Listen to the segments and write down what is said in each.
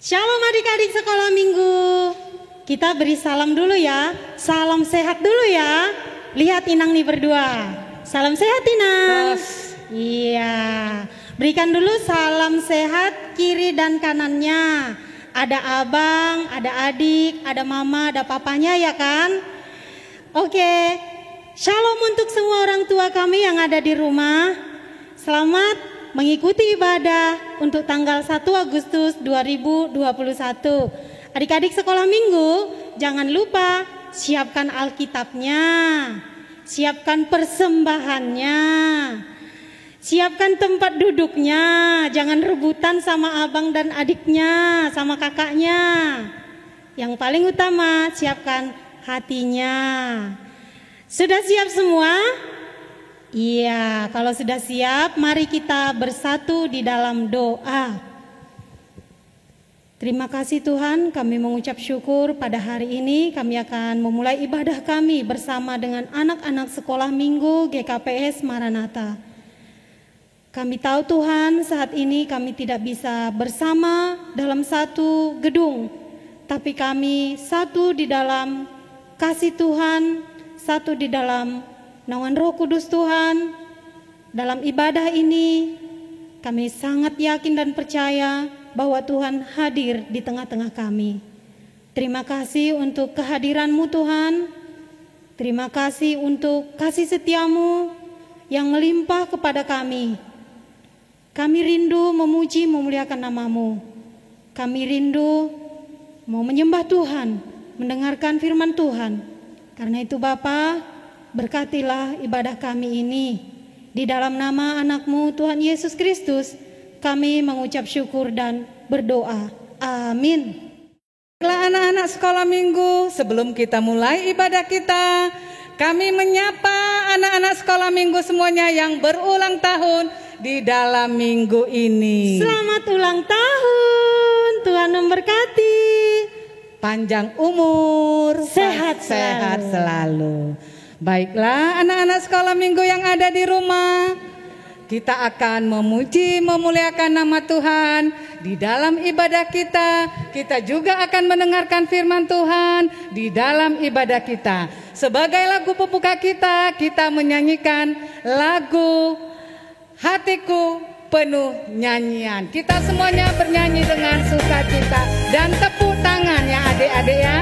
Shalom adik-adik sekolah minggu. Kita beri salam dulu ya. Salam sehat dulu ya. Lihat Inang nih berdua. Salam sehat Inang. Iya. Berikan dulu salam sehat kiri dan kanannya. Ada abang, ada adik, ada mama, ada papanya ya kan? Oke. Shalom untuk semua orang tua kami yang ada di rumah. Selamat mengikuti ibadah untuk tanggal 1 Agustus 2021. Adik-adik sekolah minggu, jangan lupa siapkan Alkitabnya, siapkan persembahannya, siapkan tempat duduknya, jangan rebutan sama abang dan adiknya, sama kakaknya. Yang paling utama, siapkan hatinya. Sudah siap semua? Iya, kalau sudah siap, mari kita bersatu di dalam doa. Terima kasih Tuhan, kami mengucap syukur pada hari ini kami akan memulai ibadah kami bersama dengan anak-anak sekolah minggu GKPS Maranatha. Kami tahu Tuhan, saat ini kami tidak bisa bersama dalam satu gedung, tapi kami satu di dalam kasih Tuhan, satu di dalam naungan Roh Kudus Tuhan. Dalam ibadah ini kami sangat yakin dan percaya bahwa Tuhan hadir di tengah-tengah kami. Terima kasih untuk kehadiran-Mu Tuhan. Terima kasih untuk kasih setiamu yang melimpah kepada kami. Kami rindu memuji memuliakan nama-Mu. Kami rindu mau menyembah Tuhan, mendengarkan firman Tuhan. Karena itu Bapa, berkatilah ibadah kami ini. Di dalam nama anak-Mu Tuhan Yesus Kristus, kami mengucap syukur dan berdoa. Amin. Baiklah anak-anak sekolah minggu, sebelum kita mulai ibadah kita, kami menyapa anak-anak sekolah minggu semuanya yang berulang tahun di dalam minggu ini. Selamat ulang tahun, Tuhan memberkati. Panjang umur, sehat selalu. Baiklah anak-anak sekolah minggu yang ada di rumah, kita akan memuji memuliakan nama Tuhan. Di dalam ibadah kita, kita juga akan mendengarkan firman Tuhan di dalam ibadah kita. Sebagai lagu pembuka kita, kita menyanyikan lagu Hatiku Penuh Nyanyian. Kita semuanya bernyanyi dengan sukacita dan tepuk tangan ya adik-adik ya.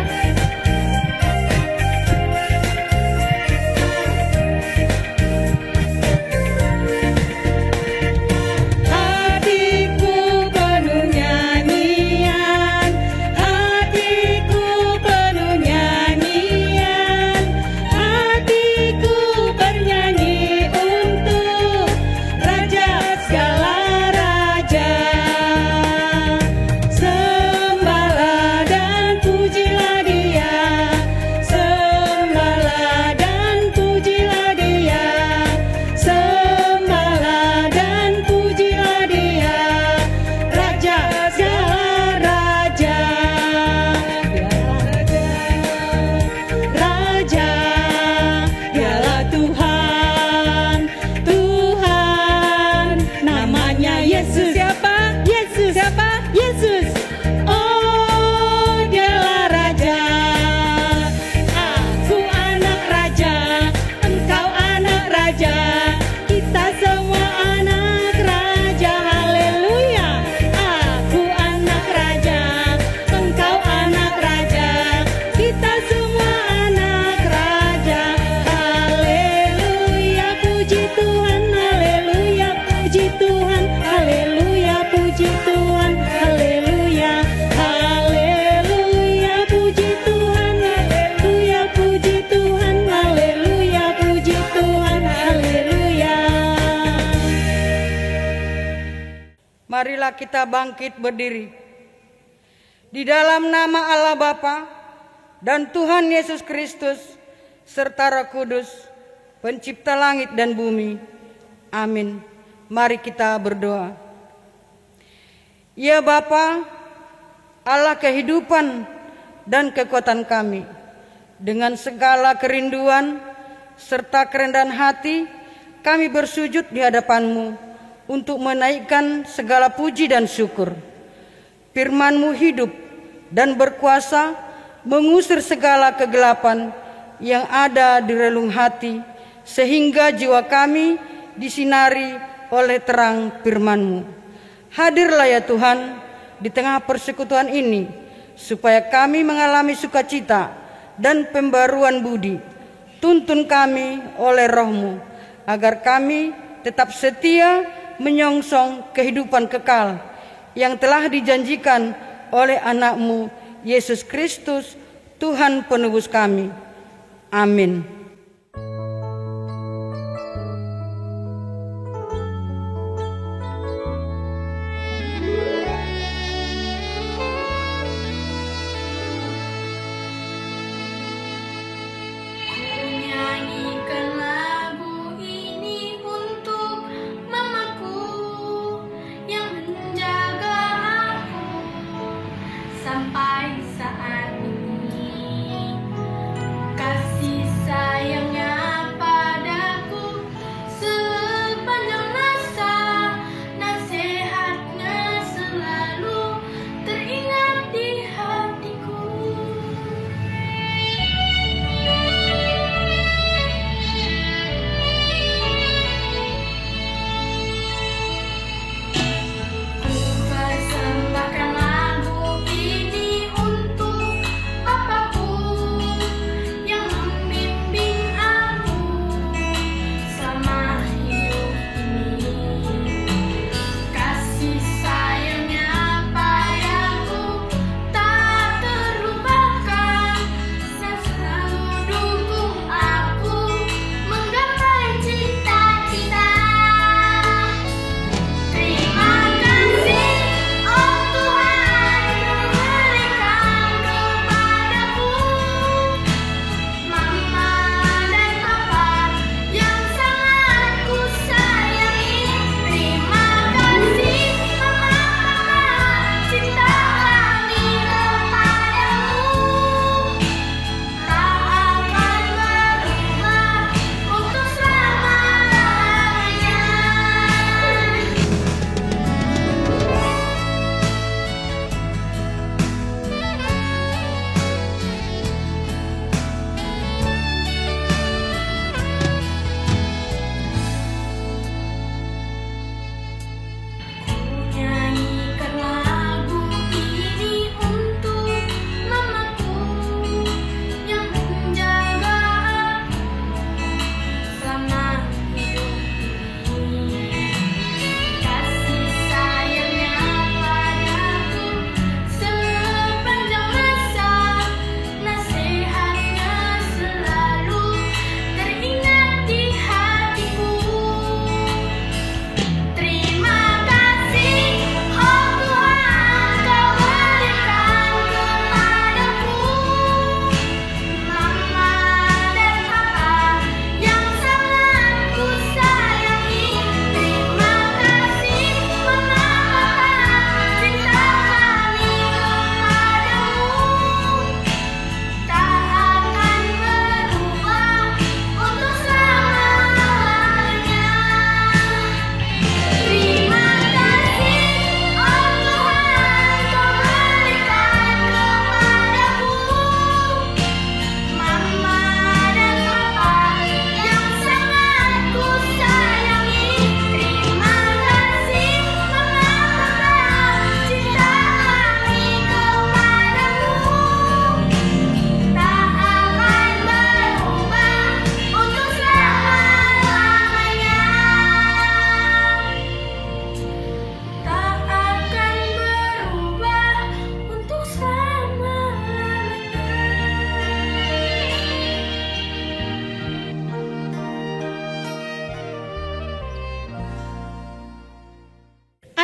Marilah kita bangkit berdiri. Di dalam nama Allah Bapa dan Tuhan Yesus Kristus serta Roh Kudus, pencipta langit dan bumi. Amin. Mari kita berdoa. Ya Bapa, Allah kehidupan dan kekuatan kami, dengan segala kerinduan serta kerendahan hati, kami bersujud di hadapan-Mu untuk menaikkan segala puji dan syukur. Firman-Mu hidup dan berkuasa mengusir segala kegelapan yang ada di relung hati, sehingga jiwa kami disinari oleh terang firman-Mu. Hadirlah ya Tuhan di tengah persekutuan ini, supaya kami mengalami sukacita dan pembaruan budi. Tuntun kami oleh Roh-Mu, agar kami tetap setia menyongsong kehidupan kekal yang telah dijanjikan oleh anak-Mu Yesus Kristus, Tuhan penebus kami. Amin. Sampai saat ini, kasih sayangnya padaku sepanjang masa, nasihatnya selalu teringat di hatiku. Ku persembahkan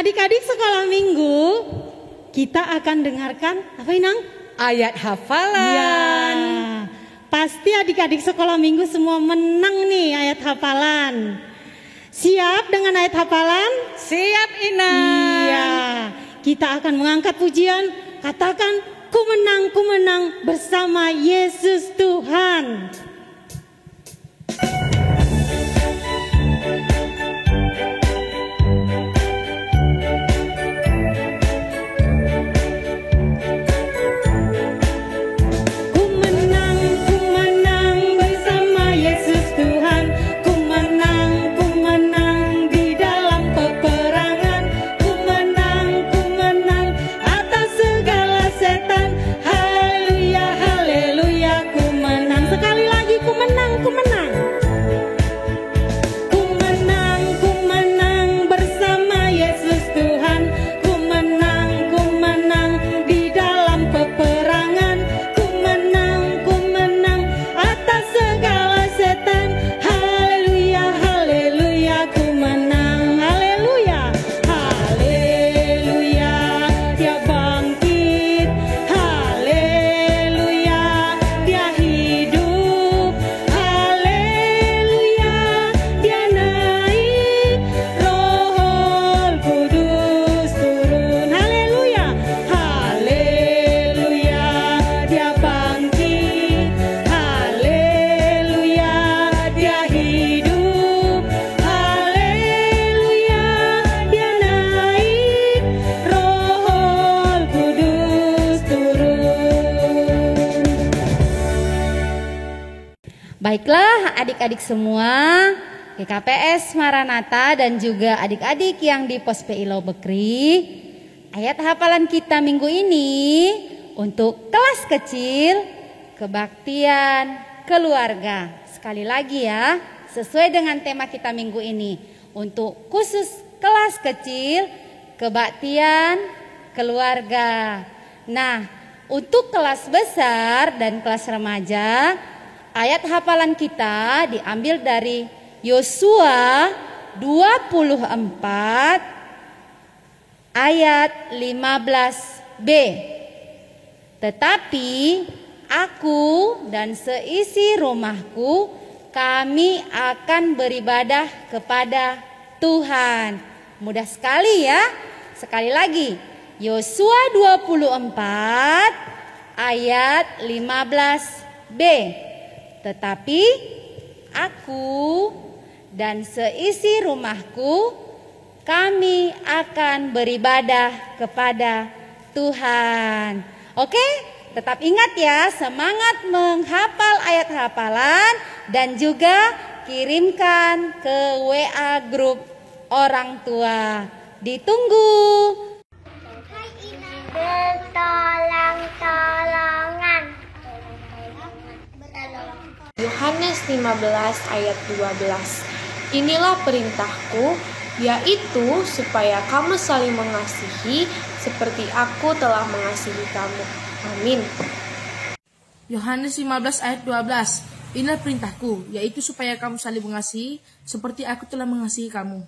Adik-adik sekolah minggu, kita akan dengarkan apa Inang? Ayat hafalan. Ya, pasti adik-adik sekolah minggu semua menang nih ayat hafalan. Siap dengan ayat hafalan? Siap Ina. Iya, kita akan mengangkat pujian. Katakan, ku menang bersama Yesus Tuhan. Baiklah adik-adik semua, GKPS Maranatha dan juga adik-adik yang di Pos PILO Bekri, ayat hafalan kita minggu ini untuk kelas kecil, kebaktian, keluarga. Sekali lagi ya, sesuai dengan tema kita minggu ini. Untuk khusus kelas kecil, kebaktian, keluarga. Nah, untuk kelas besar dan kelas remaja, ayat hafalan kita diambil dari Yosua 24 ayat 15b. Tetapi aku dan seisi rumahku, kami akan beribadah kepada Tuhan. Mudah sekali ya. Sekali lagi, Yosua 24 ayat 15b. Tetapi aku dan seisi rumahku, kami akan beribadah kepada Tuhan. Oke, tetap ingat ya, semangat menghafal ayat hafalan dan juga kirimkan ke WA grup orang tua. Ditunggu. Bertolong-tolongan. Yohanes 15 ayat 12. Inilah perintahku, yaitu supaya kamu saling mengasihi seperti aku telah mengasihi kamu. Amin. Yohanes 15 ayat 12. Inilah perintahku, yaitu supaya kamu saling mengasihi seperti aku telah mengasihi kamu.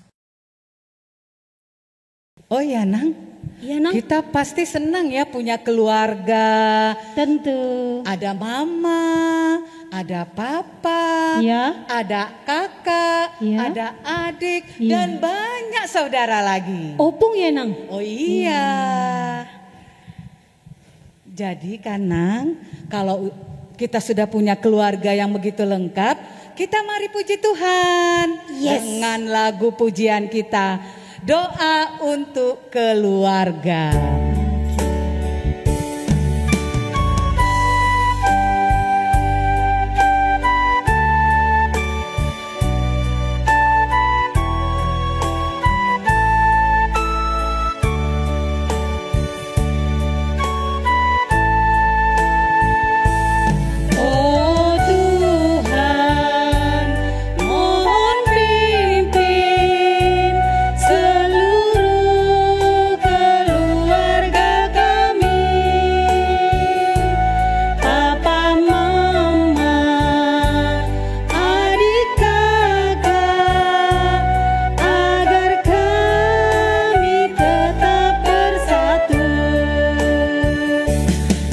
Oh ya Nang, Iya, Nang. kita pasti senang ya punya keluarga. Tentu. Ada mama, ada papa, Ya. ada kakak, Ya. ada adik, Iya. dan banyak saudara lagi. Opung ya, Nang. Oh iya. Jadi kan Nang, kalau kita sudah punya keluarga yang begitu lengkap, kita mari puji Tuhan dengan lagu pujian kita. Doa untuk keluarga. Oh Tuhan, mohon pimpin seluruh keluarga kami, papa, mama, adik, kakak, agar kami tetap bersatu,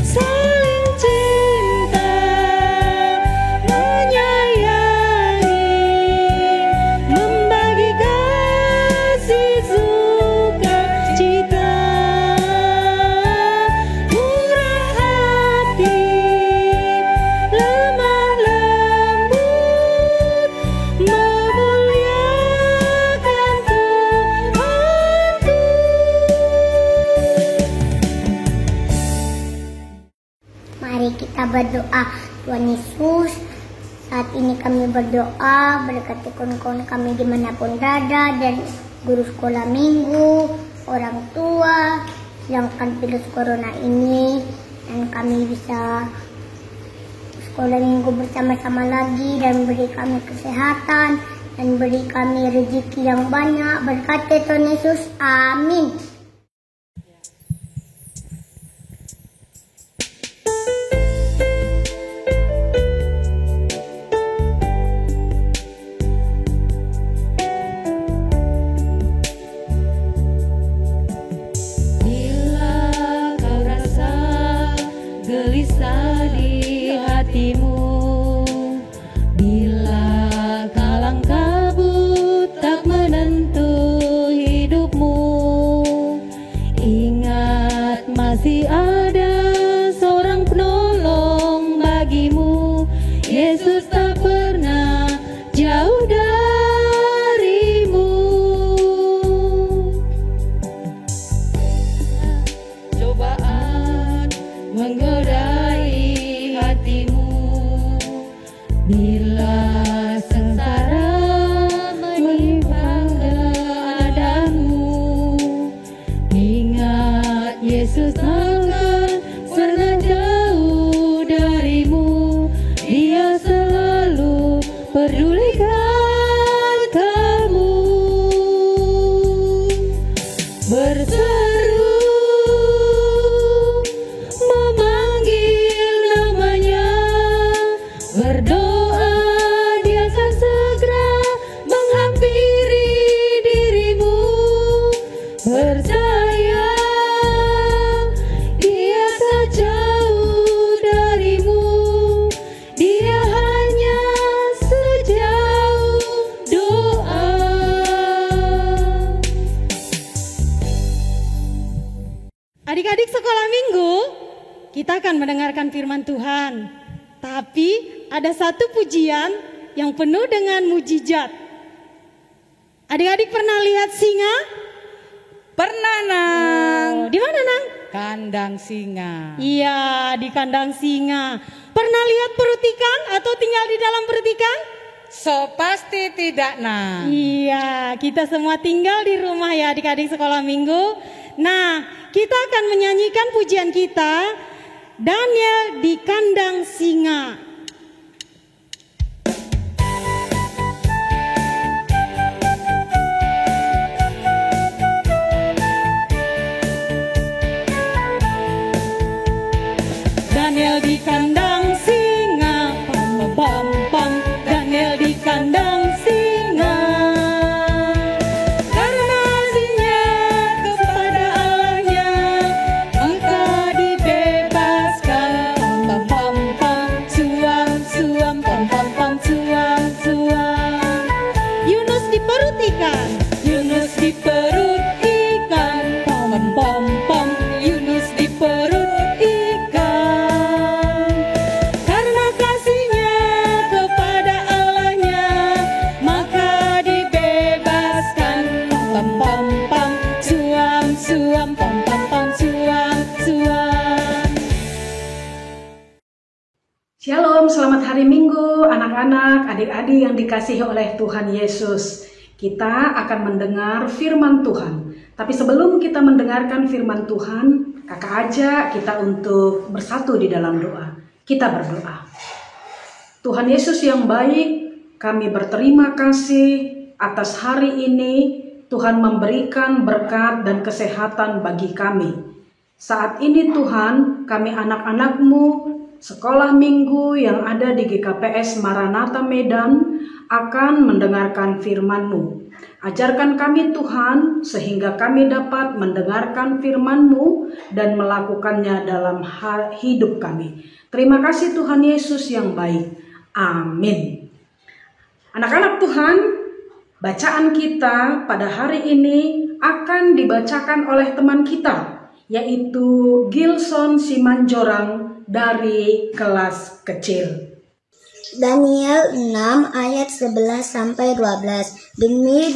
saling cinta, menyayangi, membagi kasih sukacita, murah hati, lemah lembut, memuliakan Tuhanku. Mari kita berdoa. Tuhan Yesus, saat ini kami berdoa, berkati kawan-kawan kami dimanapun berada, dan guru sekolah minggu, orang tua, sedangkan virus corona ini, dan kami bisa sekolah minggu bersama-sama lagi, dan beri kami kesehatan, dan beri kami rezeki yang banyak, berkati Tuhan Yesus, amin. Bila kau rasa gelisah di hatimu, bila kalang kabut tak menentu hidupmu, ingat masih ada seorang penolong bagimu. Yesus tak pernah jauh darimu. Cobaan menggodai hatimu, bila pedulikan kamu, berseru memanggil namanya, berdoa dia akan segera menghampiri dirimu. Percaya dia tak jauh darimu, dia hanya sejauh doa. Adik-adik sekolah minggu, kita akan mendengarkan firman Tuhan. Tapi ada satu pujian yang penuh dengan mujizat. Adik-adik pernah lihat singa? Pernah, Nang. Di mana, Nang? Kandang singa. Iya, di kandang singa. Pernah lihat perut ikan atau tinggal di dalam perut ikan? So pasti tidak, Nang. Iya, kita semua tinggal di rumah ya adik-adik sekolah minggu. Nah, kita akan menyanyikan pujian kita, Daniel di kandang singa. Daniel di kandang singa, pam pam pam. Daniel di kandang singa, karena kasihnya kepada Allahnya, maka dibebaskan. Pam pam pam, suam suam, pam pam pam, suam suam. Yunus di perut ikan, Yunus di perut ikan, pam pam pam. Yunus di perut Shalom, selamat hari Minggu anak-anak, adik-adik yang dikasihi oleh Tuhan Yesus. Kita akan mendengar firman Tuhan. Tapi sebelum kita mendengarkan firman Tuhan, kakak ajak kita untuk bersatu di dalam doa. Kita berdoa. Tuhan Yesus yang baik, kami berterima kasih atas hari ini. Tuhan memberikan berkat dan kesehatan bagi kami. Saat ini Tuhan, kami anak-anak-Mu sekolah minggu yang ada di GKPS Maranatha Medan akan mendengarkan firman-Mu. Ajarkan kami Tuhan sehingga kami dapat mendengarkan firman-Mu dan melakukannya dalam hidup kami. Terima kasih Tuhan Yesus yang baik. Amin. Anak-anak Tuhan, bacaan kita pada hari ini akan dibacakan oleh teman kita, yaitu Gilson Simanjorang dari kelas kecil. Daniel 6 ayat 11 sampai 12. Demi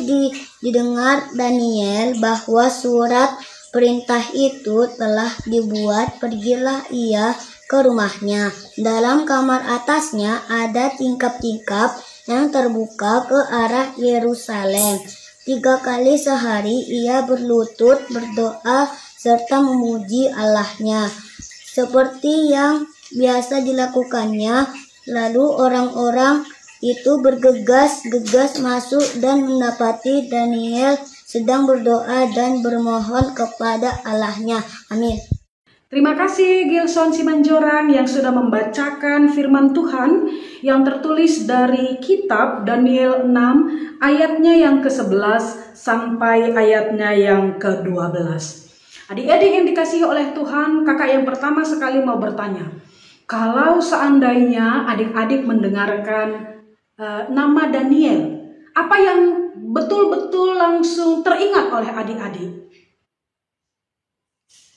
didengar Daniel bahwa surat perintah itu telah dibuat, pergilah ia ke rumahnya. Dalam kamar atasnya ada tingkap-tingkap yang terbuka ke arah Yerusalem. 3 kali sehari ia berlutut berdoa serta memuji Allahnya, seperti yang biasa dilakukannya. Lalu orang-orang itu bergegas-gegas masuk dan mendapati Daniel sedang berdoa dan bermohon kepada Allahnya. Amin. Terima kasih Gilson Simanjorang yang sudah membacakan firman Tuhan yang tertulis dari kitab Daniel 6 ayatnya yang ke-11 sampai ayatnya yang ke-12. Adik-adik yang dikasihi oleh Tuhan, kakak yang pertama sekali mau bertanya. Kalau seandainya adik-adik mendengarkan nama Daniel, apa yang betul-betul langsung teringat oleh adik-adik?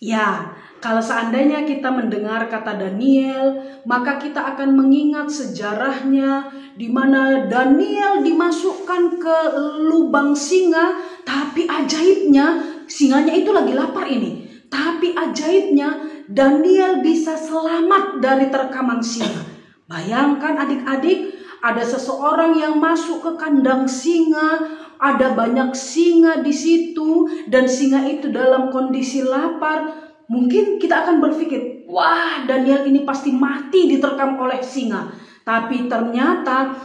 Ya, kalau seandainya kita mendengar kata Daniel, maka kita akan mengingat sejarahnya di mana Daniel dimasukkan ke lubang singa, tapi ajaibnya singanya itu lagi lapar ini. Tapi ajaibnya Daniel bisa selamat dari terkaman singa. Bayangkan adik-adik, ada seseorang yang masuk ke kandang singa, ada banyak singa di situ, dan singa itu dalam kondisi lapar. Mungkin kita akan berpikir, wah Daniel ini pasti mati diterkam oleh singa. Tapi ternyata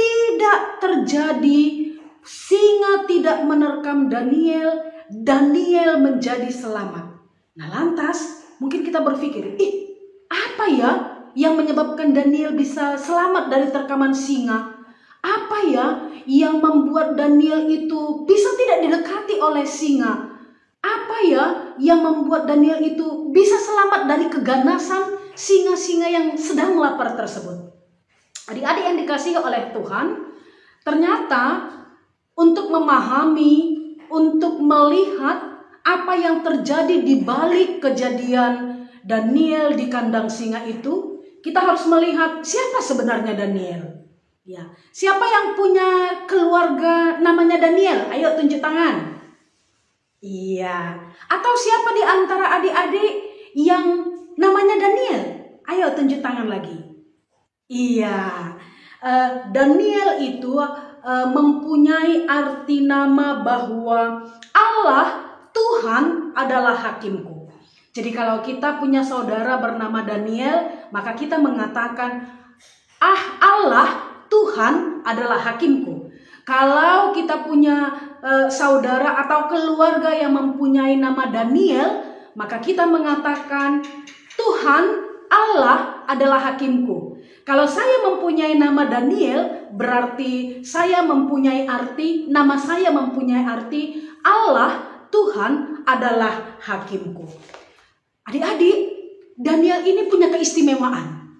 tidak terjadi, singa tidak menerkam Daniel, Daniel menjadi selamat. Nah lantas mungkin kita berpikir, apa ya yang menyebabkan Daniel bisa selamat dari terkaman singa? Apa ya yang membuat Daniel itu bisa tidak didekati oleh singa? Apa ya yang membuat Daniel itu bisa selamat dari keganasan singa-singa yang sedang lapar tersebut? Adik-adik yang dikasihi oleh Tuhan, ternyata untuk memahami, untuk melihat apa yang terjadi di balik kejadian Daniel di kandang singa itu, kita harus melihat siapa sebenarnya Daniel. Ya, siapa yang punya keluarga namanya Daniel? Ayo tunjuk tangan. Iya. Atau siapa di antara adik-adik yang namanya Daniel? Ayo tunjuk tangan lagi. Iya. Daniel itu mempunyai arti nama bahwa Allah Tuhan adalah hakimku. Jadi kalau kita punya saudara bernama Daniel, maka kita mengatakan Allah Tuhan adalah hakimku. Kalau kita punya saudara atau keluarga yang mempunyai nama Daniel, maka kita mengatakan Tuhan Allah adalah hakimku. Kalau saya mempunyai nama Daniel, berarti saya mempunyai arti, nama saya mempunyai arti Allah Tuhan adalah hakimku. Adik-adik, Daniel ini punya keistimewaan.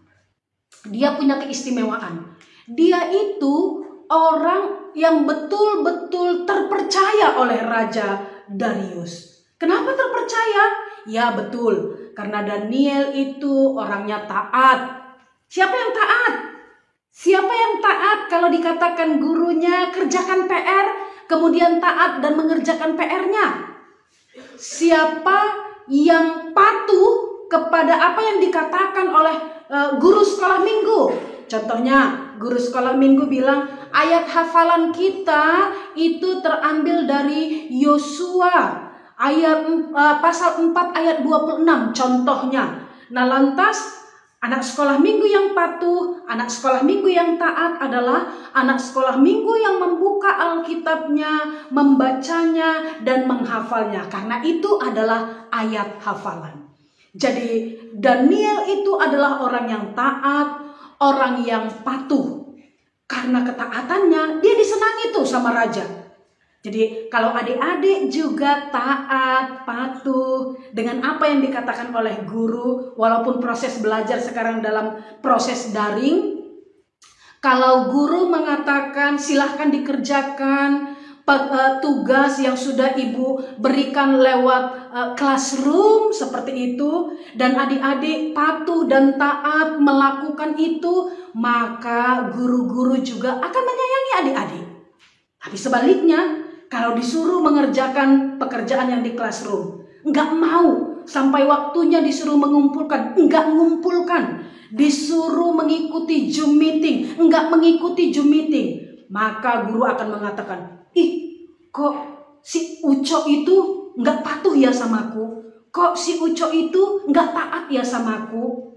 Dia punya keistimewaan. Dia itu orang yang betul-betul terpercaya oleh Raja Darius. Kenapa terpercaya? Ya betul, karena Daniel itu orangnya taat. Siapa yang taat? Siapa yang taat kalau dikatakan gurunya kerjakan PR, kemudian taat dan mengerjakan PR-nya? Siapa yang patuh kepada apa yang dikatakan oleh guru sekolah minggu? Contohnya, guru sekolah minggu bilang ayat hafalan kita itu terambil dari Yosua ayat pasal 4 ayat 26 contohnya. Nah lantas anak sekolah minggu yang patuh, anak sekolah minggu yang taat adalah anak sekolah minggu yang membuka Alkitabnya, membacanya dan menghafalnya. Karena itu adalah ayat hafalan. Jadi Daniel itu adalah orang yang taat, orang yang patuh. Karena ketaatannya dia disenangi tuh sama raja. Jadi kalau adik-adik juga taat, patuh dengan apa yang dikatakan oleh guru, walaupun proses belajar sekarang dalam proses daring, kalau guru mengatakan silahkan dikerjakan tugas yang sudah ibu berikan lewat classroom seperti itu, dan adik-adik patuh dan taat melakukan itu, maka guru-guru juga akan menyayangi adik-adik. Tapi sebaliknya, kalau disuruh mengerjakan pekerjaan yang di classroom, nggak mau, sampai waktunya disuruh mengumpulkan, nggak mengumpulkan, disuruh mengikuti Zoom meeting, nggak mengikuti Zoom meeting, maka guru akan mengatakan, kok si Uco itu nggak patuh ya samaku, kok si Uco itu nggak taat ya samaku.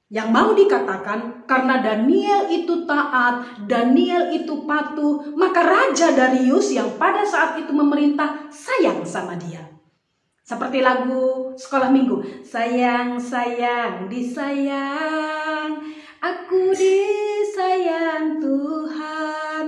Yang mau dikatakan, karena Daniel itu taat, Daniel itu patuh, maka Raja Darius yang pada saat itu memerintah sayang sama dia. Seperti lagu sekolah minggu, sayang, sayang, disayang, aku disayang Tuhan.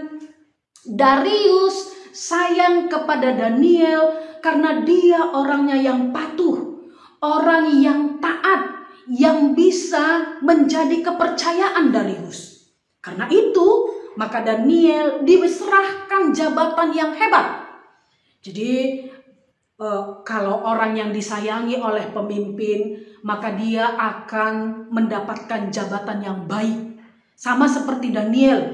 Darius sayang kepada Daniel karena dia orangnya yang patuh, orang yang taat, yang bisa menjadi kepercayaan Darius. Karena itu, maka Daniel diserahkan jabatan yang hebat. Jadi, kalau orang yang disayangi oleh pemimpin, maka dia akan mendapatkan jabatan yang baik. Sama seperti Daniel,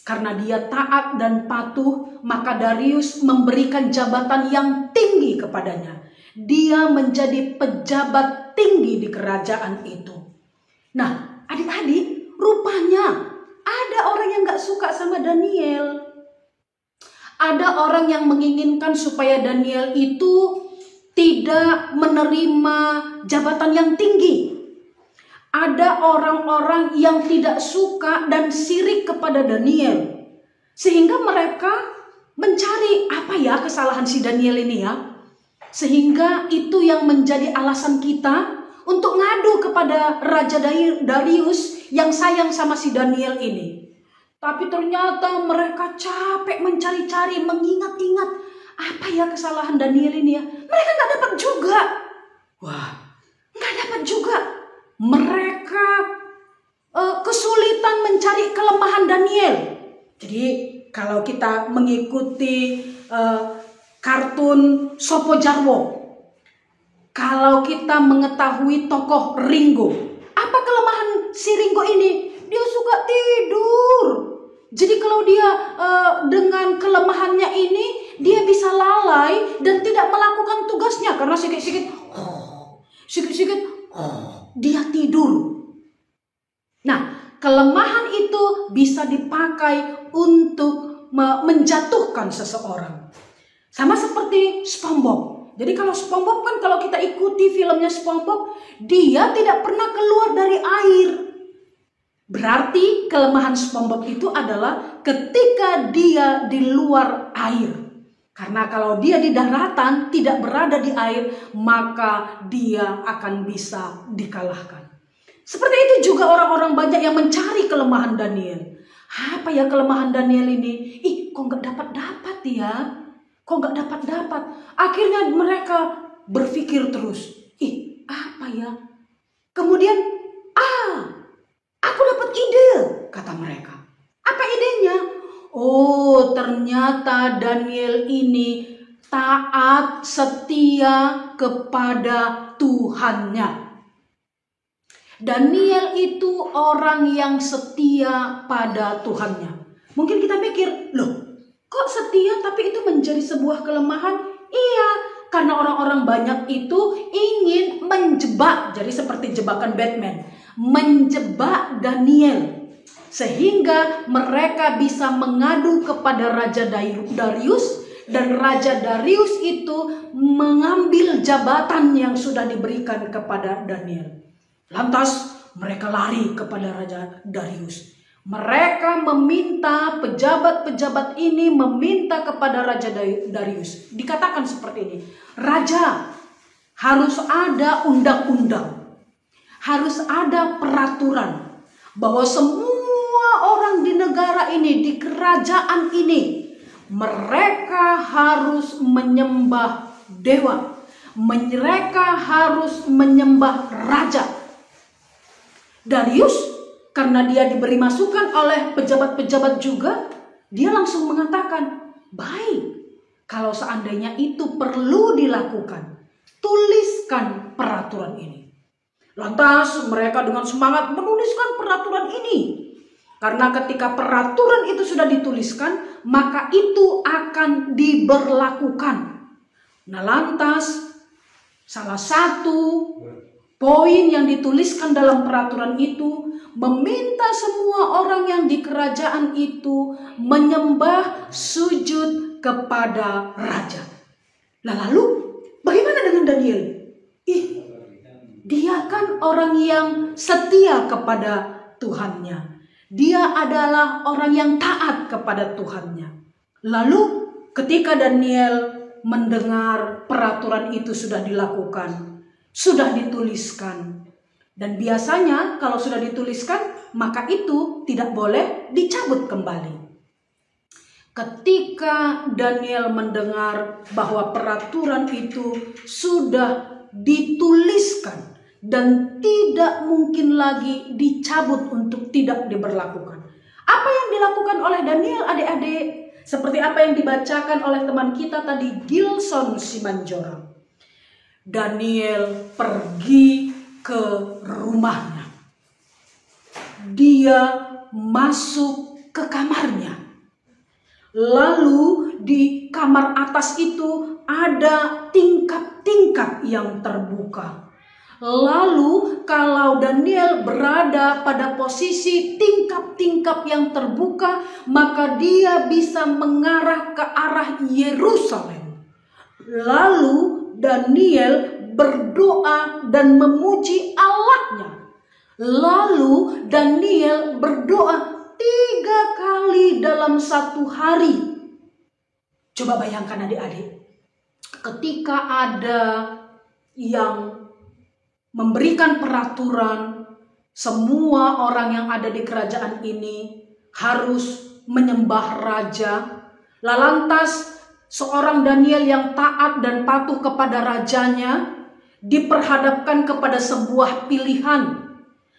karena dia taat dan patuh, maka Darius memberikan jabatan yang tinggi kepadanya. Dia menjadi pejabat tinggi di kerajaan itu. Nah, adik-adik, rupanya ada orang yang gak suka sama Daniel. Ada orang yang menginginkan supaya Daniel itu tidak menerima jabatan yang tinggi. ada orang-orang yang tidak suka dan sirik kepada Daniel. Sehingga mereka mencari apa ya kesalahan si Daniel ini ya. Sehingga itu yang menjadi alasan kita untuk ngadu kepada Raja Darius yang sayang sama si Daniel ini. Tapi ternyata mereka capek mencari-cari, mengingat-ingat apa ya kesalahan Daniel ini ya. Mereka gak dapat juga. Wah, gak dapat juga. Mereka kesulitan mencari kelemahan Daniel. Jadi kalau kita mengikuti kartun Sopo Jarwo, kalau kita mengetahui tokoh Ringo, apa kelemahan si Ringo ini? Dia suka tidur. Jadi kalau dia dengan kelemahannya ini, dia bisa lalai dan tidak melakukan tugasnya karena sikit-sikit dia tidur. Nah, kelemahan itu bisa dipakai untuk menjatuhkan seseorang. Sama seperti SpongeBob. Jadi kalau SpongeBob kan kalau kita ikuti filmnya SpongeBob, dia tidak pernah keluar dari air. Berarti kelemahan SpongeBob itu adalah ketika dia di luar air. Karena kalau dia di daratan tidak berada di air, maka dia akan bisa dikalahkan. Seperti itu juga orang-orang banyak yang mencari kelemahan Daniel. Apa ya kelemahan Daniel ini? Kok gak dapat-dapat ya? Kok gak dapat-dapat? Akhirnya mereka berpikir terus. Apa ya? Kemudian, aku dapat ide, kata mereka. Apa idenya? Oh, ternyata Daniel ini taat setia kepada Tuhannya. Daniel itu orang yang setia pada Tuhannya. Mungkin kita mikir, loh, kok setia tapi itu menjadi sebuah kelemahan? Iya, karena orang-orang banyak itu ingin menjebak, jadi seperti jebakan Batman, menjebak Daniel. Sehingga mereka bisa mengadu kepada Raja Darius, dan Raja Darius itu mengambil jabatan yang sudah diberikan kepada Daniel. Lantas mereka lari kepada Raja Darius. Mereka meminta, pejabat-pejabat ini meminta kepada Raja Darius. Dikatakan seperti ini, Raja, harus ada undang-undang, harus ada peraturan bahwa semua orang di negara ini, di kerajaan ini, mereka harus menyembah dewa, mereka harus menyembah raja. Darius, karena dia diberi masukan oleh pejabat-pejabat juga, dia langsung mengatakan, baik, kalau seandainya itu perlu dilakukan, tuliskan peraturan ini. Lantas mereka dengan semangat menuliskan peraturan ini. Karena ketika peraturan itu sudah dituliskan, maka itu akan diberlakukan. Nah, lantas salah satu poin yang dituliskan dalam peraturan itu meminta semua orang yang di kerajaan itu menyembah sujud kepada raja. Nah, lalu bagaimana dengan Daniel? Dia kan orang yang setia kepada Tuhannya. Dia adalah orang yang taat kepada Tuhannya. Lalu ketika Daniel mendengar peraturan itu sudah dilakukan, sudah dituliskan. Dan biasanya kalau sudah dituliskan, maka itu tidak boleh dicabut kembali. Ketika Daniel mendengar bahwa peraturan itu sudah dituliskan dan tidak mungkin lagi dicabut untuk tidak diberlakukan. Apa yang dilakukan oleh Daniel, adik-adik? Seperti apa yang dibacakan oleh teman kita tadi, Gilson Simanjorang. Daniel pergi ke rumahnya. Dia masuk ke kamarnya. Lalu di kamar atas itu ada tingkap-tingkap yang terbuka. Lalu kalau Daniel berada pada posisi tingkap-tingkap yang terbuka, maka dia bisa mengarah ke arah Yerusalem. Lalu Daniel berdoa dan memuji Allahnya. Lalu Daniel berdoa 3 kali dalam 1 hari. Coba bayangkan adik-adik, ketika ada yang memberikan peraturan, semua orang yang ada di kerajaan ini harus menyembah raja. Lantas seorang Daniel yang taat dan patuh kepada rajanya diperhadapkan kepada sebuah pilihan.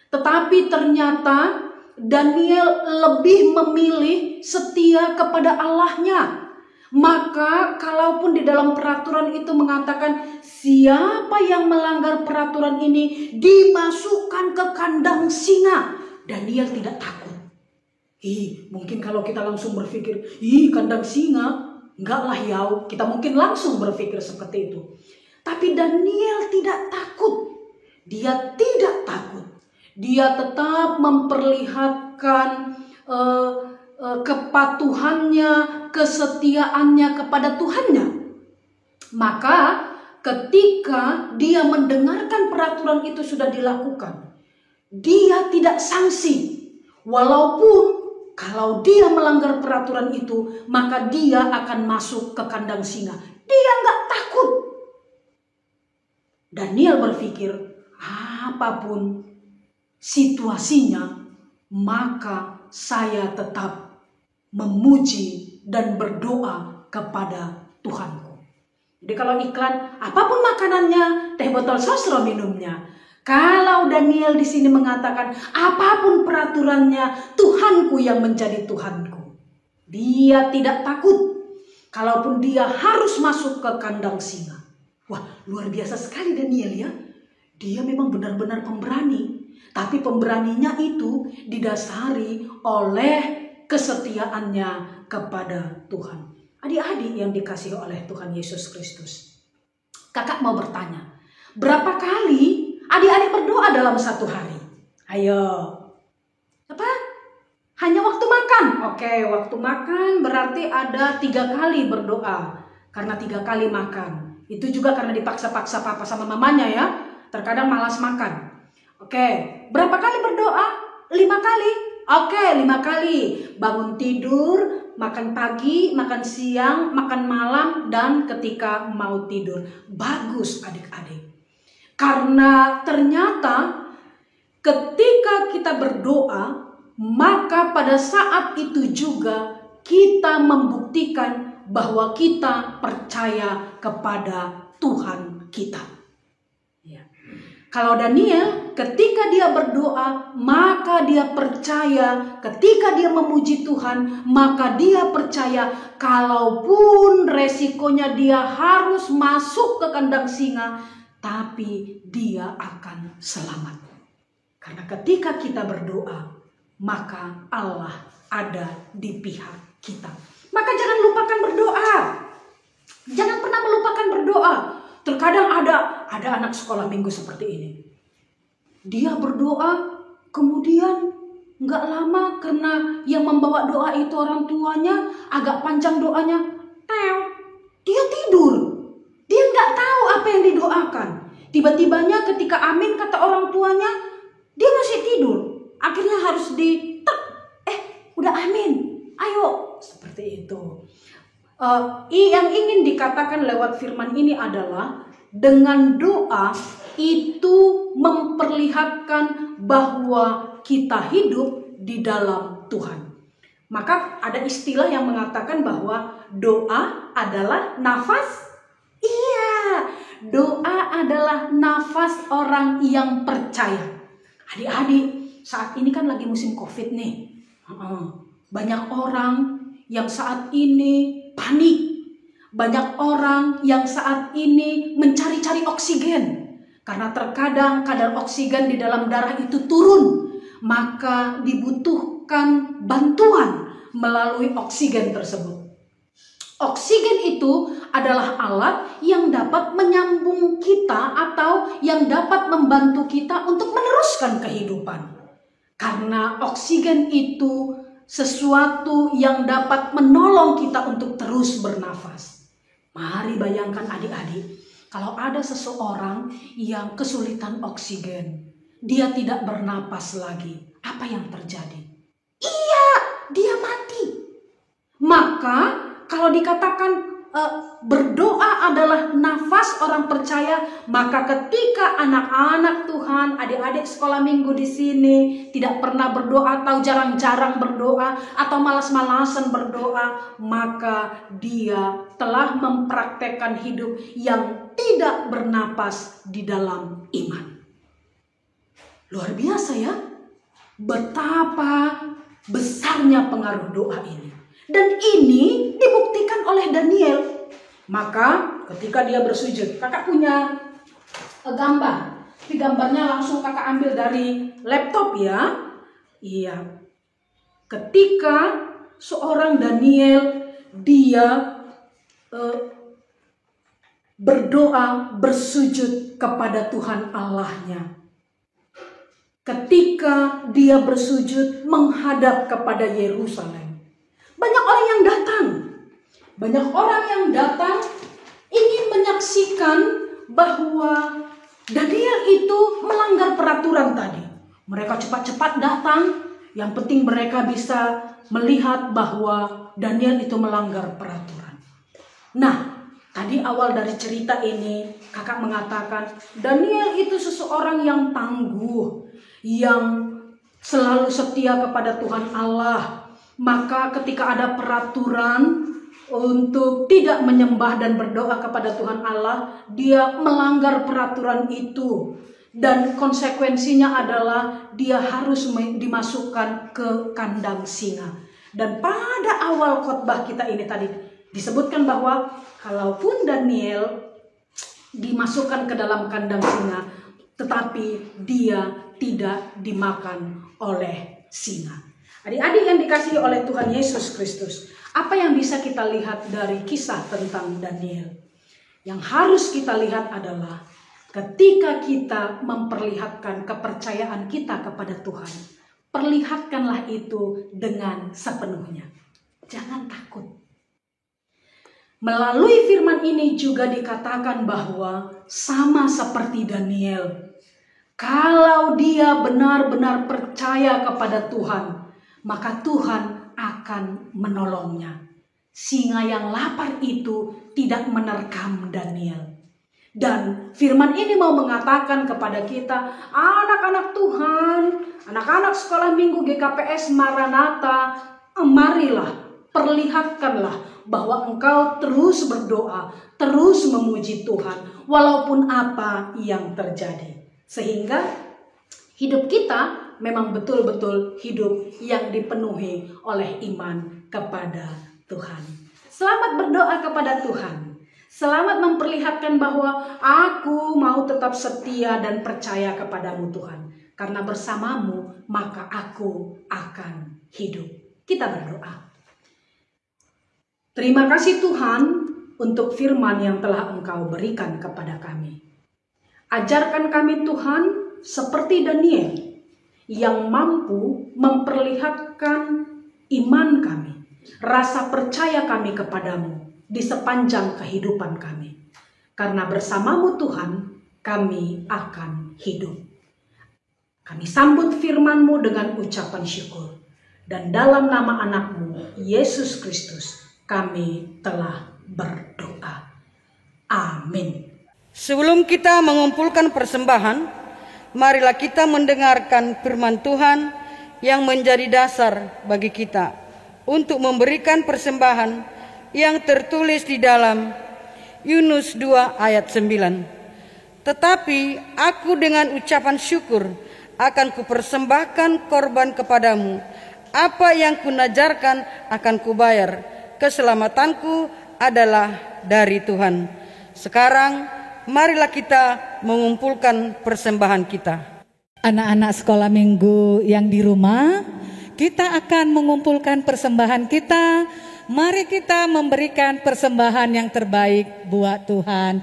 Tetapi ternyata Daniel lebih memilih setia kepada Allahnya. Maka kalaupun di dalam peraturan itu mengatakan siapa yang melanggar peraturan ini dimasukkan ke kandang singa, Daniel tidak takut. Mungkin kalau kita langsung berpikir, kandang singa, enggak lah Yau, kita mungkin langsung berpikir seperti itu. Tapi Daniel tidak takut. Dia tidak takut. Dia tetap memperlihatkan kepatuhannya, kesetiaannya kepada Tuhannya. Maka ketika dia mendengarkan peraturan itu sudah dilakukan, dia tidak sanksi. Walaupun kalau dia melanggar peraturan itu, maka dia akan masuk ke kandang singa. Dia nggak takut. Daniel berpikir, apapun situasinya, maka saya tetap memuji dan berdoa kepada Tuhanku. Jadi kalau iklan, apapun makanannya, teh botol sosro minumnya. Kalau Daniel di sini mengatakan, apapun peraturannya, Tuhanku yang menjadi Tuhanku. Dia tidak takut. Kalaupun dia harus masuk ke kandang singa. Wah, luar biasa sekali Daniel ya. Dia memang benar-benar pemberani. Tapi pemberaninya itu didasari oleh kesetiaannya kepada Tuhan. Adik-adik yang dikasihi oleh Tuhan Yesus Kristus, kakak mau bertanya, berapa kali adik-adik berdoa dalam 1 hari? Ayo. Apa? Hanya waktu makan? Oke, waktu makan berarti ada 3 kali berdoa. Karena 3 kali makan. Itu juga karena dipaksa-paksa papa sama mamanya ya. Terkadang malas makan. Oke, berapa kali berdoa? 5 kali. Oke, 5 kali. Bangun tidur, makan pagi, makan siang, makan malam, dan ketika mau tidur. Bagus adik-adik. Karena ternyata ketika kita berdoa, maka pada saat itu juga kita membuktikan bahwa kita percaya kepada Tuhan kita. Ya. Kalau Daniel ketika dia berdoa, maka dia percaya, ketika dia memuji Tuhan, maka dia percaya kalaupun resikonya dia harus masuk ke kandang singa, tapi dia akan selamat. Karena ketika kita berdoa, maka Allah ada di pihak kita. Maka jangan lupakan berdoa. Jangan pernah melupakan berdoa. Terkadang ada anak sekolah minggu seperti ini. Dia berdoa, kemudian nggak lama karena yang membawa doa itu orang tuanya, agak panjang doanya, dia tidur. Dia nggak tahu apa yang didoakan. Tiba-tibanya ketika amin kata orang tuanya, dia masih tidur. Akhirnya harus udah amin, ayo. Seperti itu. Yang ingin dikatakan lewat firman ini adalah dengan doa itu memperlihatkan bahwa kita hidup di dalam Tuhan. Maka ada istilah yang mengatakan bahwa doa adalah nafas. Iya, doa adalah nafas orang yang percaya. Adik-adik, saat ini kan lagi musim COVID nih. Banyak orang yang saat ini panik. Banyak orang yang saat ini mencari-cari oksigen. Karena terkadang kadar oksigen di dalam darah itu turun. Maka dibutuhkan bantuan melalui oksigen tersebut. Oksigen itu adalah alat yang dapat menyambung kita atau yang dapat membantu kita untuk meneruskan kehidupan. Karena oksigen itu sesuatu yang dapat menolong kita untuk terus bernafas. Mari bayangkan adik-adik, kalau ada seseorang yang kesulitan oksigen, dia tidak bernapas lagi. Apa yang terjadi? Iya, dia mati. Maka kalau dikatakan berdoa adalah nafas orang percaya, maka ketika anak-anak Tuhan, adik-adik sekolah minggu di sini tidak pernah berdoa atau jarang-jarang berdoa atau malas-malasan berdoa, maka dia telah mempraktekkan hidup yang tidak bernapas di dalam iman. Luar biasa ya, betapa besarnya pengaruh doa ini. Dan ini dibuktikan oleh Daniel. Maka ketika dia bersujud, kakak punya gambar. Tapi gambarnya langsung kakak ambil dari laptop ya. Iya. Ketika seorang Daniel, dia berdoa, bersujud kepada Tuhan Allahnya. Ketika dia bersujud menghadap kepada Yerusalem. Banyak orang yang datang ingin menyaksikan bahwa Daniel itu melanggar peraturan tadi. Mereka cepat-cepat datang, yang penting mereka bisa melihat bahwa Daniel itu melanggar peraturan. Nah, tadi awal dari cerita ini kakak mengatakan Daniel itu seseorang yang tangguh, yang selalu setia kepada Tuhan Allah. Maka ketika ada peraturan untuk tidak menyembah dan berdoa kepada Tuhan Allah, dia melanggar peraturan itu. Dan konsekuensinya adalah dia harus dimasukkan ke kandang singa. Dan pada awal khotbah kita ini tadi disebutkan bahwa kalaupun Daniel dimasukkan ke dalam kandang singa, tetapi dia tidak dimakan oleh singa. Adik-adik yang dikasihi oleh Tuhan Yesus Kristus, apa yang bisa kita lihat dari kisah tentang Daniel? Yang harus kita lihat adalah ketika kita memperlihatkan kepercayaan kita kepada Tuhan, perlihatkanlah itu dengan sepenuhnya. Jangan takut. Melalui firman ini juga dikatakan bahwa sama seperti Daniel, kalau dia benar-benar percaya kepada Tuhan, maka Tuhan akan menolongnya. Singa yang lapar itu tidak menerkam Daniel. Dan firman ini mau mengatakan kepada kita, anak-anak Tuhan, anak-anak sekolah minggu GKPS Maranatha, marilah, perlihatkanlah bahwa engkau terus berdoa, terus memuji Tuhan, walaupun apa yang terjadi. Sehingga hidup kita memang betul-betul hidup yang dipenuhi oleh iman kepada Tuhan. Selamat berdoa kepada Tuhan. Selamat memperlihatkan bahwa aku mau tetap setia dan percaya kepadamu Tuhan. Karena bersamamu maka aku akan hidup. Kita berdoa. Terima kasih Tuhan untuk firman yang telah Engkau berikan kepada kami. Ajarkan kami Tuhan seperti Daniel, yang mampu memperlihatkan iman kami, rasa percaya kami kepadamu di sepanjang kehidupan kami. Karena bersamamu Tuhan, kami akan hidup. Kami sambut firman-Mu dengan ucapan syukur. Dan dalam nama anak-Mu, Yesus Kristus, kami telah berdoa. Amin. Sebelum kita mengumpulkan persembahan, marilah kita mendengarkan firman Tuhan yang menjadi dasar bagi kita untuk memberikan persembahan yang tertulis di dalam Yunus 2 ayat 9. Tetapi aku dengan ucapan syukur akan kupersembahkan korban kepadamu. Apa yang kunajarkan akan kubayar. Keselamatanku adalah dari Tuhan. Sekarang marilah kita mengumpulkan persembahan kita. Anak-anak sekolah minggu yang di rumah, kita akan mengumpulkan persembahan kita. Mari kita memberikan persembahan yang terbaik buat Tuhan.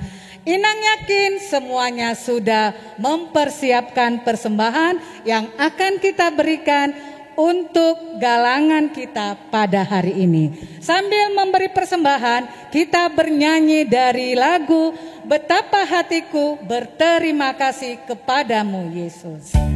Inang yakin semuanya sudah mempersiapkan persembahan yang akan kita berikan untuk galangan kita pada hari ini. Sambil memberi persembahan, kita bernyanyi dari lagu Betapa Hatiku Berterima Kasih Kepadamu Yesus.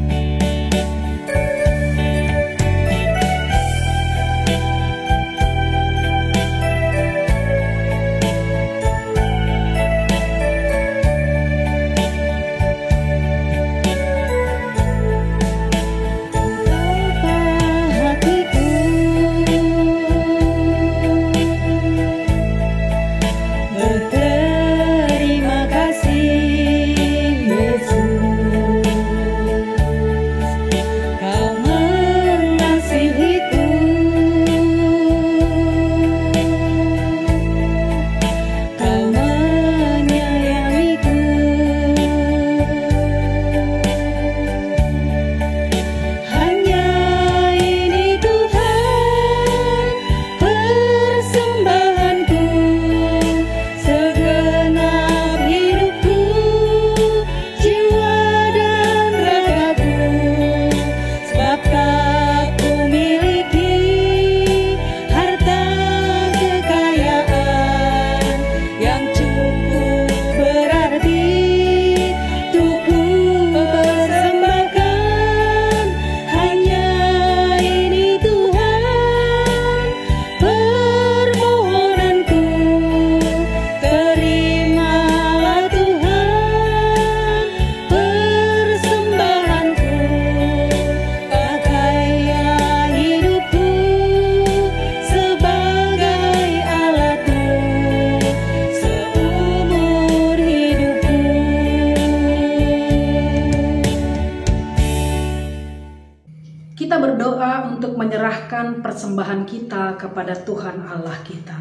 persembahan kita kepada Tuhan Allah kita.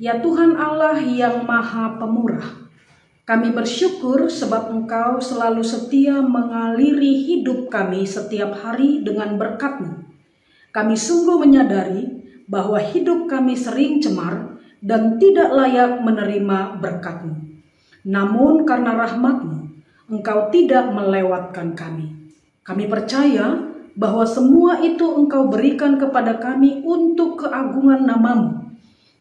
Ya Tuhan Allah yang Maha Pemurah, kami bersyukur sebab Engkau selalu setia mengaliri hidup kami setiap hari dengan berkat-Mu. Kami sungguh menyadari bahwa hidup kami sering cemar dan tidak layak menerima berkat-Mu. Namun karena rahmat-Mu, Engkau tidak melewatkan kami. Kami percaya bahwa semua itu Engkau berikan kepada kami untuk keagungan nama-Mu.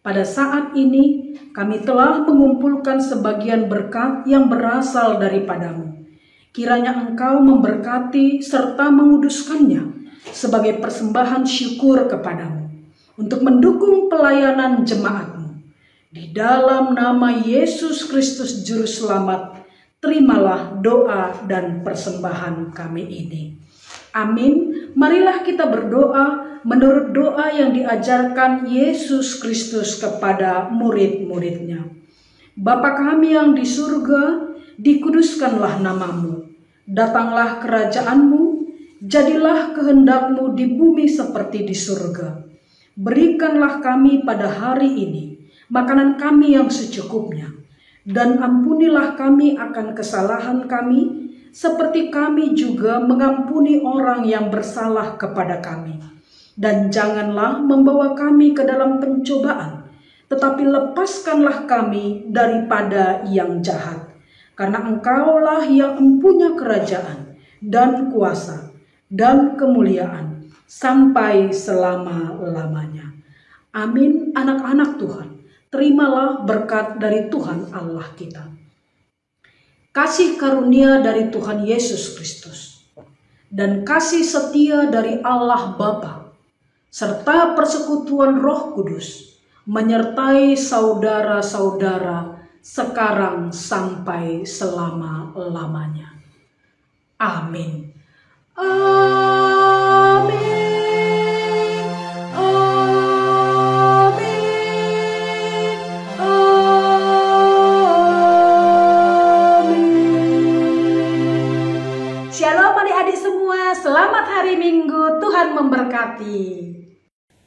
Pada saat ini, kami telah mengumpulkan sebagian berkat yang berasal daripada-Mu. Kiranya Engkau memberkati serta menguduskannya sebagai persembahan syukur kepada-Mu untuk mendukung pelayanan jemaat-Mu. Di dalam nama Yesus Kristus Juru Selamat, terimalah doa dan persembahan kami ini. Amin. Marilah kita berdoa menurut doa yang diajarkan Yesus Kristus kepada murid-muridnya. Bapa kami yang di surga, dikuduskanlah nama-Mu. Datanglah kerajaan-Mu, jadilah kehendak-Mu di bumi seperti di surga. Berikanlah kami pada hari ini makanan kami yang secukupnya. Dan ampunilah kami akan kesalahan kami, seperti kami juga mengampuni orang yang bersalah kepada kami. Dan janganlah membawa kami ke dalam pencobaan, tetapi lepaskanlah kami daripada yang jahat. Karena Engkaulah yang mempunyai kerajaan dan kuasa dan kemuliaan sampai selama-lamanya. Amin. Anak-anak Tuhan, terimalah berkat dari Tuhan Allah kita. Kasih karunia dari Tuhan Yesus Kristus dan kasih setia dari Allah Bapa serta persekutuan Roh Kudus menyertai saudara-saudara sekarang sampai selama-lamanya. Amin. Amin. Shalom adik-adik semua, selamat hari Minggu, Tuhan memberkati.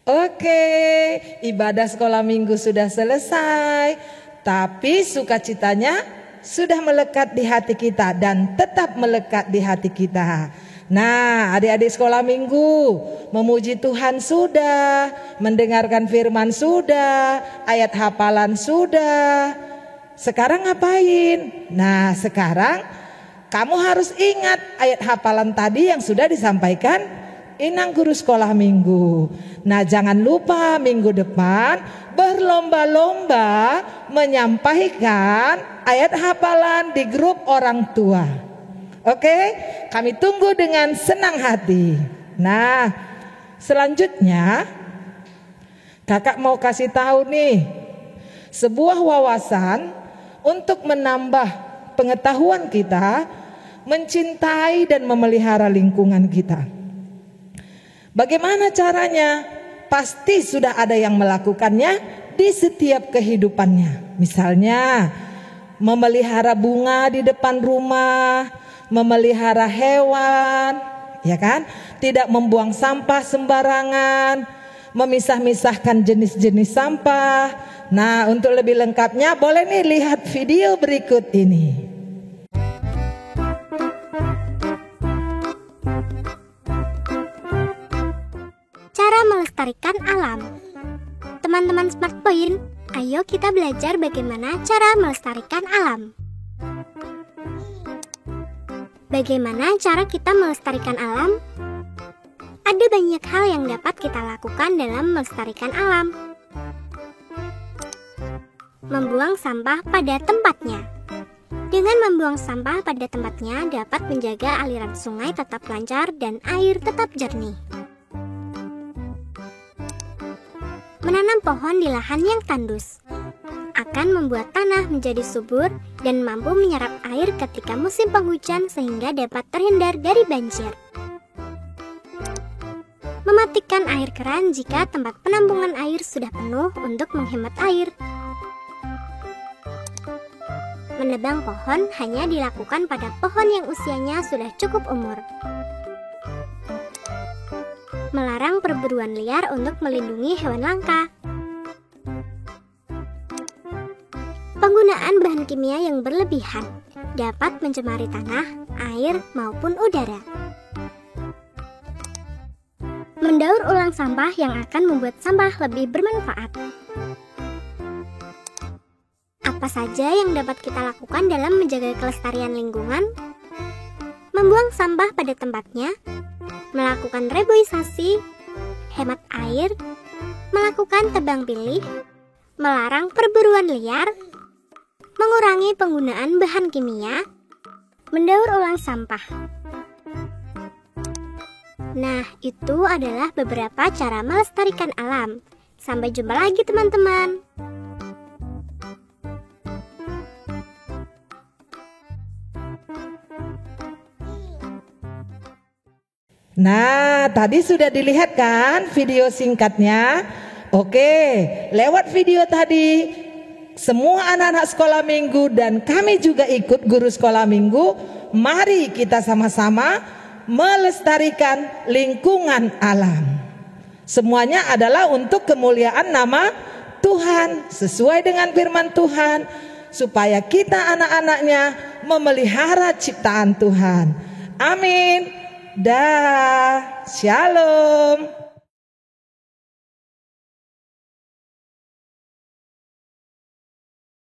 Oke, ibadah sekolah minggu sudah selesai, tapi sukacitanya sudah melekat di hati kita dan tetap melekat di hati kita. Nah, adik-adik sekolah minggu, memuji Tuhan sudah, mendengarkan firman sudah, ayat hafalan sudah. Sekarang ngapain? Nah, sekarang kamu harus ingat ayat hafalan tadi yang sudah disampaikan Inang guru sekolah minggu. Nah, jangan lupa minggu depan berlomba-lomba menyampaikan ayat hafalan di grup orang tua. Oke, kami tunggu dengan senang hati. Nah, selanjutnya kakak mau kasih tahu nih sebuah wawasan untuk menambah pengetahuan kita mencintai dan memelihara lingkungan kita. Bagaimana caranya? Pasti sudah ada yang melakukannya di setiap kehidupannya. Misalnya memelihara bunga di depan rumah, memelihara hewan, ya kan? Tidak membuang sampah sembarangan, memisah-misahkan jenis-jenis sampah. Nah, untuk lebih lengkapnya boleh nih lihat video berikut ini. Cara melestarikan alam. Teman-teman Smart Point, ayo kita belajar bagaimana cara melestarikan alam. Bagaimana cara kita melestarikan alam? Ada banyak hal yang dapat kita lakukan dalam melestarikan alam. Membuang sampah pada tempatnya. Dengan membuang sampah pada tempatnya dapat menjaga aliran sungai tetap lancar dan air tetap jernih. Menanam pohon di lahan yang tandus akan membuat tanah menjadi subur dan mampu menyerap air ketika musim penghujan sehingga dapat terhindar dari banjir. Mematikan air keran jika tempat penampungan air sudah penuh untuk menghemat air. Menebang pohon hanya dilakukan pada pohon yang usianya sudah cukup umur. melarang perburuan liar untuk melindungi hewan langka. Penggunaan bahan kimia yang berlebihan dapat mencemari tanah, air, maupun udara. Mendaur ulang sampah yang akan membuat sampah lebih bermanfaat. Apa saja yang dapat kita lakukan dalam menjaga kelestarian lingkungan? Membuang sampah pada tempatnya, melakukan reboisasi, hemat air, melakukan tebang pilih, melarang perburuan liar, mengurangi penggunaan bahan kimia, mendaur ulang sampah. Nah, itu adalah beberapa cara melestarikan alam. Sampai jumpa lagi teman-teman. Nah, tadi sudah dilihat kan video singkatnya? Oke, lewat video tadi semua anak-anak sekolah minggu dan kami juga ikut guru sekolah minggu, mari kita sama-sama melestarikan lingkungan alam. Semuanya adalah untuk kemuliaan nama Tuhan, sesuai dengan firman Tuhan, supaya kita anak-anaknya memelihara ciptaan Tuhan. Amin. Dah, shalom.